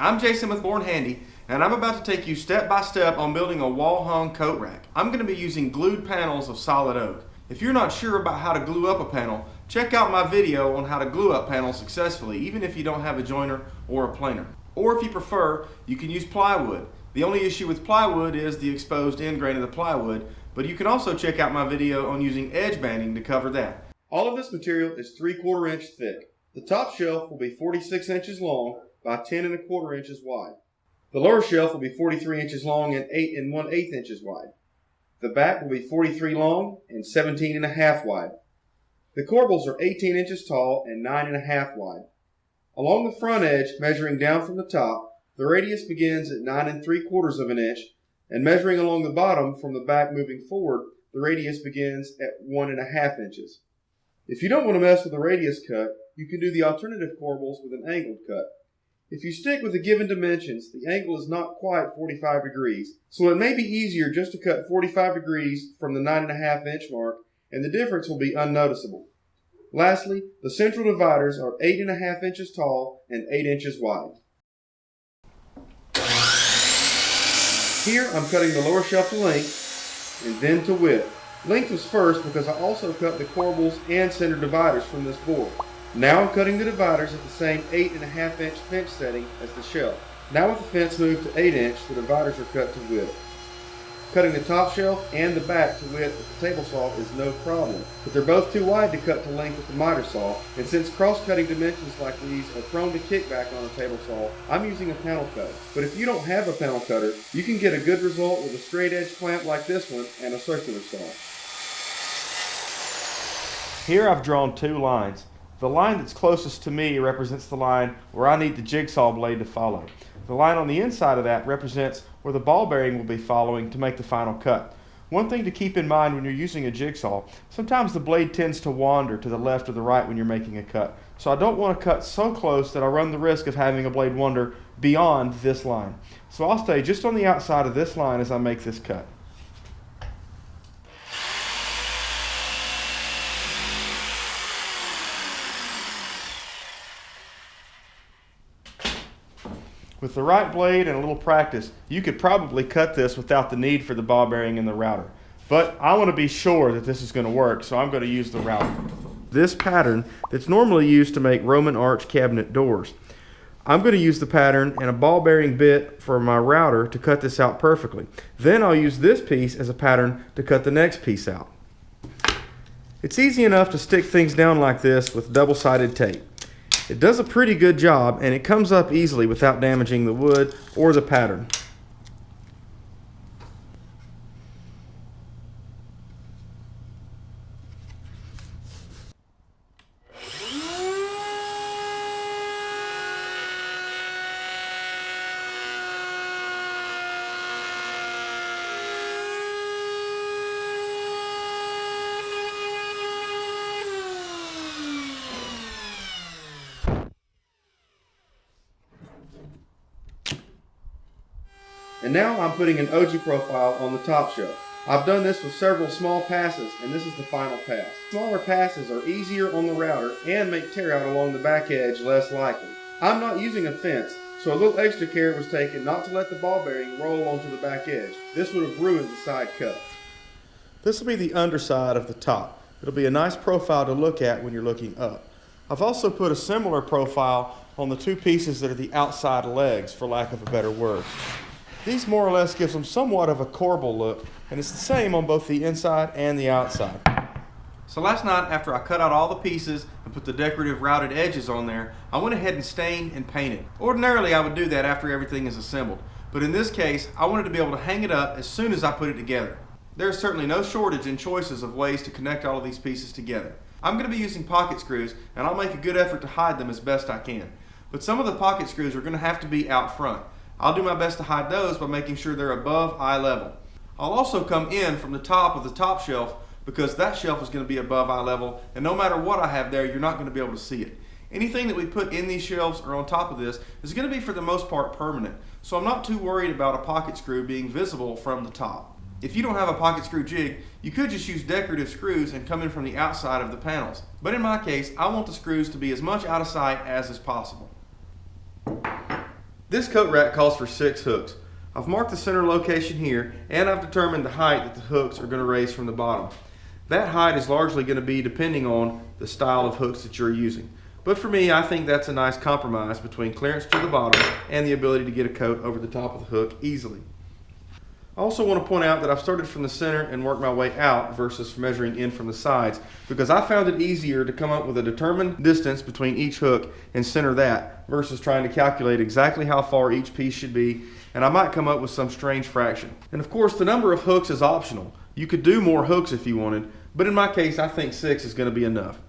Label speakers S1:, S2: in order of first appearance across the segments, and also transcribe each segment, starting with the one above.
S1: I'm Jason with Born Handy, and I'm about to take you step by step on building a wall-hung coat rack. I'm going to be using glued panels of solid oak. If you're not sure about how to glue up a panel, check out my video on how to glue up panels successfully, even if you don't have a joiner or a planer. Or if you prefer, you can use plywood. The only issue with plywood is the exposed end grain of the plywood, but you can also check out my video on using edge banding to cover that. All of this material is 3/4 inch thick. The top shelf will be 46 inches long by 10 1/4 inches wide. The lower shelf will be 43 inches long and 8 1/8 inches wide. The back will be 43 long and 17 1/2 wide. The corbels are 18 inches tall and 9 1/2 wide. Along the front edge, measuring down from the top, the radius begins at 9 3/4 inch, and measuring along the bottom from the back moving forward, the radius begins at 1 1/2 inches. If you don't want to mess with a radius cut, you can do the alternative corbels with an angled cut. If you stick with the given dimensions, the angle is not quite 45 degrees, so it may be easier just to cut 45 degrees from the 9 1/2 inch mark, and the difference will be unnoticeable. Lastly, the central dividers are 8 1/2 inches tall and 8 inches wide. Here I'm cutting the lower shelf to length and then to width. Length was first because I also cut the corbels and center dividers from this board. Now I'm cutting the dividers at the same 8 1/2 inch fence setting as the shelf. Now with the fence moved to 8 inch, the dividers are cut to width. Cutting the top shelf and the back to width with the table saw is no problem, but they're both too wide to cut to length with the miter saw, and since cross-cutting dimensions like these are prone to kickback on a table saw, I'm using a panel cutter. But if you don't have a panel cutter, you can get a good result with a straight edge clamp like this one and a circular saw. Here I've drawn two lines. The line that's closest to me represents the line where I need the jigsaw blade to follow. The line on the inside of that represents where the ball bearing will be following to make the final cut. One thing to keep in mind when you're using a jigsaw, sometimes the blade tends to wander to the left or the right when you're making a cut. So I don't want to cut so close that I run the risk of having a blade wander beyond this line. So I'll stay just on the outside of this line as I make this cut. With the right blade and a little practice, you could probably cut this without the need for the ball bearing and the router. But I want to be sure that this is going to work, so I'm going to use the router. This pattern that's normally used to make Roman arch cabinet doors. I'm going to use the pattern and a ball bearing bit for my router to cut this out perfectly. Then I'll use this piece as a pattern to cut the next piece out. It's easy enough to stick things down like this with double-sided tape. It does a pretty good job, and it comes up easily without damaging the wood or the pattern. And now I'm putting an ogee profile on the top shelf. I've done this with several small passes, and this is the final pass. Smaller passes are easier on the router and make tear out along the back edge less likely. I'm not using a fence, so a little extra care was taken not to let the ball bearing roll onto the back edge. This would have ruined the side cut. This will be the underside of the top. It'll be a nice profile to look at when you're looking up. I've also put a similar profile on the two pieces that are the outside legs, for lack of a better word. These more or less gives them somewhat of a corbel look, and it's the same on both the inside and the outside. So last night, after I cut out all the pieces and put the decorative routed edges on there, I went ahead and stained and painted. Ordinarily, I would do that after everything is assembled, but in this case, I wanted to be able to hang it up as soon as I put it together. There is certainly no shortage in choices of ways to connect all of these pieces together. I'm going to be using pocket screws, and I'll make a good effort to hide them as best I can. But some of the pocket screws are going to have to be out front. I'll do my best to hide those by making sure they're above eye level. I'll also come in from the top of the top shelf because that shelf is going to be above eye level, and no matter what I have there, you're not going to be able to see it. Anything that we put in these shelves or on top of this is going to be for the most part permanent, so I'm not too worried about a pocket screw being visible from the top. If you don't have a pocket screw jig, you could just use decorative screws and come in from the outside of the panels. But in my case, I want the screws to be as much out of sight as is possible. This coat rack calls for 6 hooks. I've marked the center location here, and I've determined the height that the hooks are going to raise from the bottom. That height is largely going to be depending on the style of hooks that you're using. But for me, I think that's a nice compromise between clearance to the bottom and the ability to get a coat over the top of the hook easily. I also want to point out that I've started from the center and worked my way out versus measuring in from the sides, because I found it easier to come up with a determined distance between each hook and center that versus trying to calculate exactly how far each piece should be, and I might come up with some strange fraction. And of course, the number of hooks is optional. You could do more hooks if you wanted, but in my case, I think 6 is going to be enough.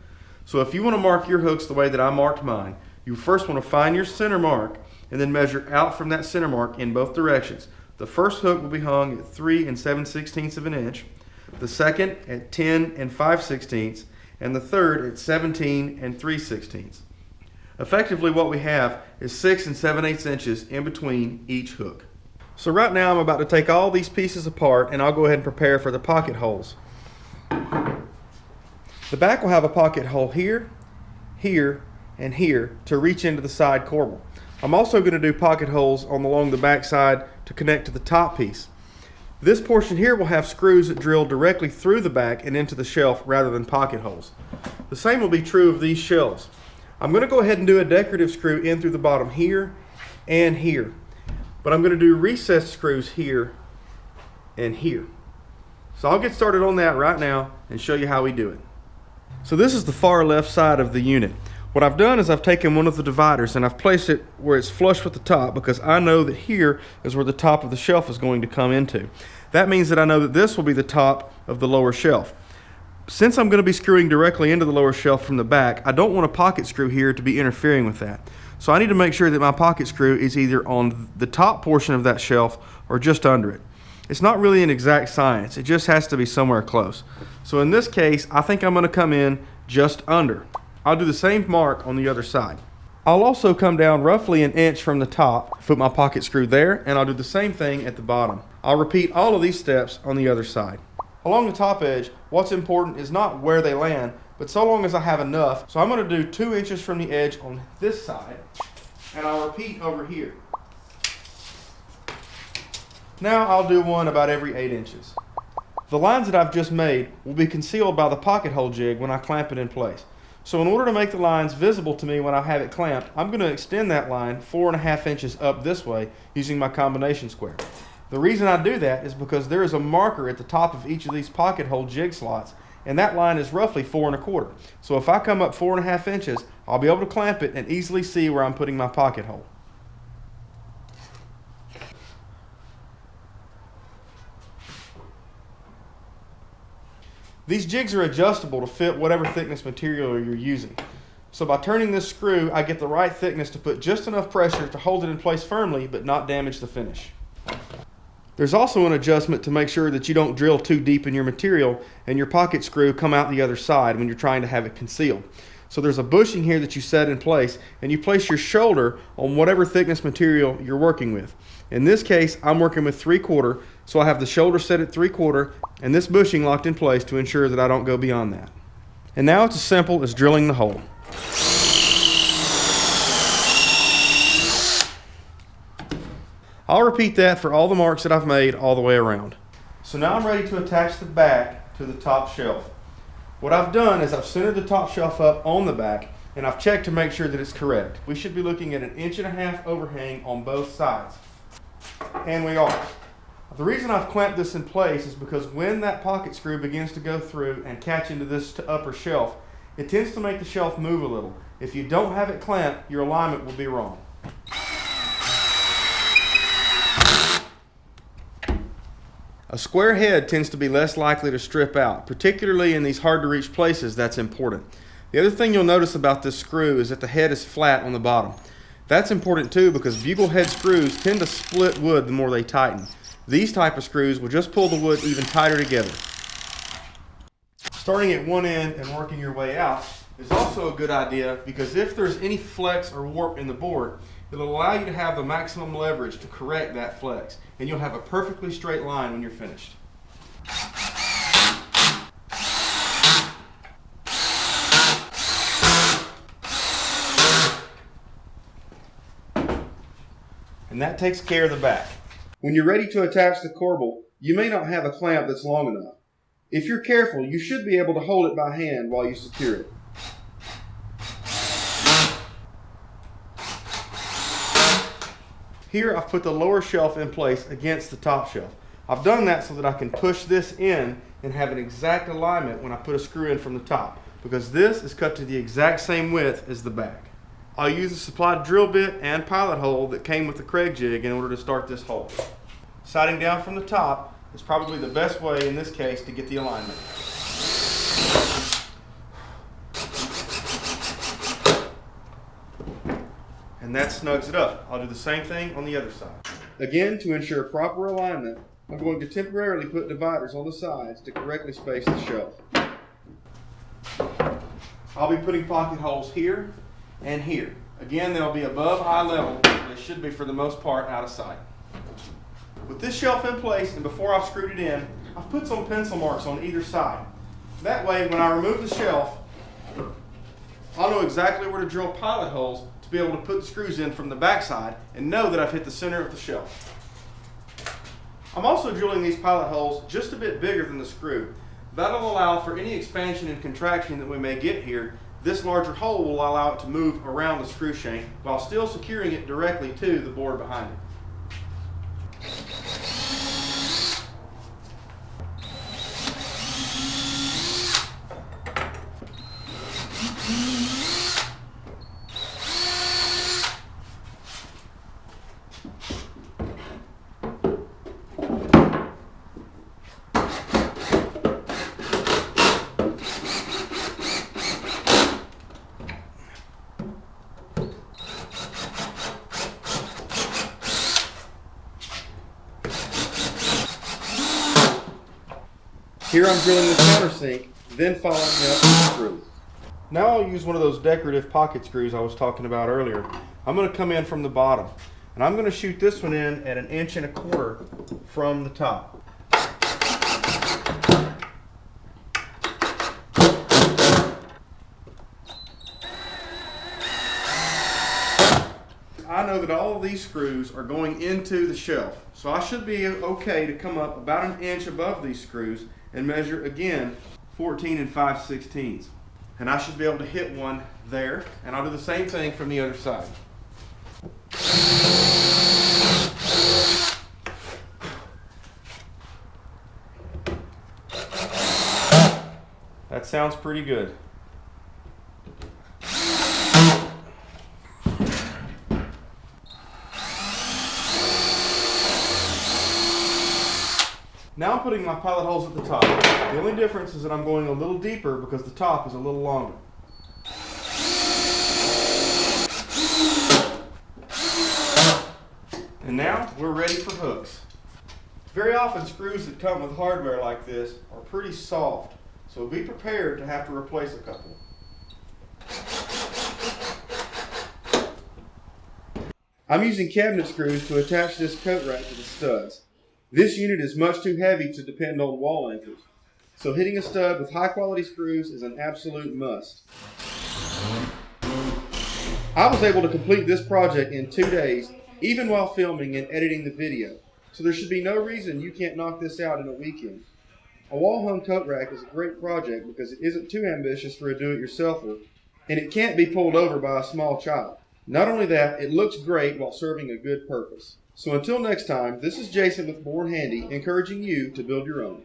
S1: So if you want to mark your hooks the way that I marked mine, you first want to find your center mark and then measure out from that center mark in both directions. The first hook will be hung at 3 7/16 of an inch, the second at 10 5/16, and the third at 17 3/16. Effectively, what we have is 6 7/8 inches in between each hook. So right now I'm about to take all these pieces apart, and I'll go ahead and prepare for the pocket holes. The back will have a pocket hole here, here, and here to reach into the side corbel. I'm also going to do pocket holes along the back side to connect to the top piece. This portion here will have screws that drill directly through the back and into the shelf rather than pocket holes. The same will be true of these shelves. I'm going to go ahead and do a decorative screw in through the bottom here and here. But I'm going to do recessed screws here and here. So I'll get started on that right now and show you how we do it. So this is the far left side of the unit. What I've done is I've taken one of the dividers and I've placed it where it's flush with the top, because I know that here is where the top of the shelf is going to come into. That means that I know that this will be the top of the lower shelf. Since I'm going to be screwing directly into the lower shelf from the back, I don't want a pocket screw here to be interfering with that. So I need to make sure that my pocket screw is either on the top portion of that shelf or just under it. It's not really an exact science, it just has to be somewhere close. So in this case, I think I'm going to come in just under. I'll do the same mark on the other side. I'll also come down roughly an inch from the top, put my pocket screw there, and I'll do the same thing at the bottom. I'll repeat all of these steps on the other side. Along the top edge, what's important is not where they land, but so long as I have enough. So I'm going to do 2 inches from the edge on this side, and I'll repeat over here. Now I'll do one about every 8 inches. The lines that I've just made will be concealed by the pocket hole jig when I clamp it in place. So in order to make the lines visible to me when I have it clamped, I'm going to extend that line 4.5 inches up this way using my combination square. The reason I do that is because there is a marker at the top of each of these pocket hole jig slots, and that line is roughly 4.25. So if I come up 4.5 inches, I'll be able to clamp it and easily see where I'm putting my pocket hole. These jigs are adjustable to fit whatever thickness material you're using. So by turning this screw, I get the right thickness to put just enough pressure to hold it in place firmly but not damage the finish. There's also an adjustment to make sure that you don't drill too deep in your material and your pocket screw come out the other side when you're trying to have it concealed. So there's a bushing here that you set in place, and you place your shoulder on whatever thickness material you're working with. In this case, I'm working with 3/4, so I have the shoulder set at 3/4 and this bushing locked in place to ensure that I don't go beyond that. And now it's as simple as drilling the hole. I'll repeat that for all the marks that I've made all the way around. So now I'm ready to attach the back to the top shelf. What I've done is I've centered the top shelf up on the back, and I've checked to make sure that it's correct. We should be looking at 1.5 inch overhang on both sides. And we are. The reason I've clamped this in place is because when that pocket screw begins to go through and catch into this upper shelf, it tends to make the shelf move a little. If you don't have it clamped, your alignment will be wrong. A square head tends to be less likely to strip out, particularly in these hard to reach places. That's important. The other thing you'll notice about this screw is that the head is flat on the bottom. That's important too, because bugle head screws tend to split wood the more they tighten. These type of screws will just pull the wood even tighter together. Starting at one end and working your way out is also a good idea, because if there's any flex or warp in the board, it'll allow you to have the maximum leverage to correct that flex, and you'll have a perfectly straight line when you're finished. And that takes care of the back. When you're ready to attach the corbel, you may not have a clamp that's long enough. If you're careful, you should be able to hold it by hand while you secure it. Here I've put the lower shelf in place against the top shelf. I've done that so that I can push this in and have an exact alignment when I put a screw in from the top, because this is cut to the exact same width as the back. I'll use the supplied drill bit and pilot hole that came with the Kreg jig in order to start this hole. Sighting down from the top is probably the best way in this case to get the alignment. And that snugs it up. I'll do the same thing on the other side. Again, to ensure proper alignment, I'm going to temporarily put dividers on the sides to correctly space the shelf. I'll be putting pocket holes here and here. Again, they'll be above eye level. They should be, for the most part, out of sight. With this shelf in place, and before I've screwed it in, I've put some pencil marks on either side. That way, when I remove the shelf, I'll know exactly where to drill pilot holes to be able to put the screws in from the back side and know that I've hit the center of the shelf. I'm also drilling these pilot holes just a bit bigger than the screw. That'll allow for any expansion and contraction that we may get here. This larger hole will allow it to move around the screw shank while still securing it directly to the board behind it. Here I'm drilling the countersink, then following up with the screws. Now I'll use one of those decorative pocket screws I was talking about earlier. I'm going to come in from the bottom, and I'm going to shoot this one in at 1.25 inches from the top. I know that all of these screws are going into the shelf, so I should be okay to come up about 1 inch above these screws and measure again 14 5/16. And I should be able to hit one there, and I'll do the same thing from the other side. That sounds pretty good. Now I'm putting my pilot holes at the top. The only difference is that I'm going a little deeper because the top is a little longer. And now we're ready for hooks. Very often screws that come with hardware like this are pretty soft, so be prepared to have to replace a couple. I'm using cabinet screws to attach this coat rack to the studs. This unit is much too heavy to depend on wall anchors, so hitting a stud with high quality screws is an absolute must. I was able to complete this project in 2 days, even while filming and editing the video, so there should be no reason you can't knock this out in a weekend. A wall hung coat rack is a great project because it isn't too ambitious for a do-it-yourselfer, and it can't be pulled over by a small child. Not only that, it looks great while serving a good purpose. So until next time, this is Jason with Bourne Handy, encouraging you to build your own.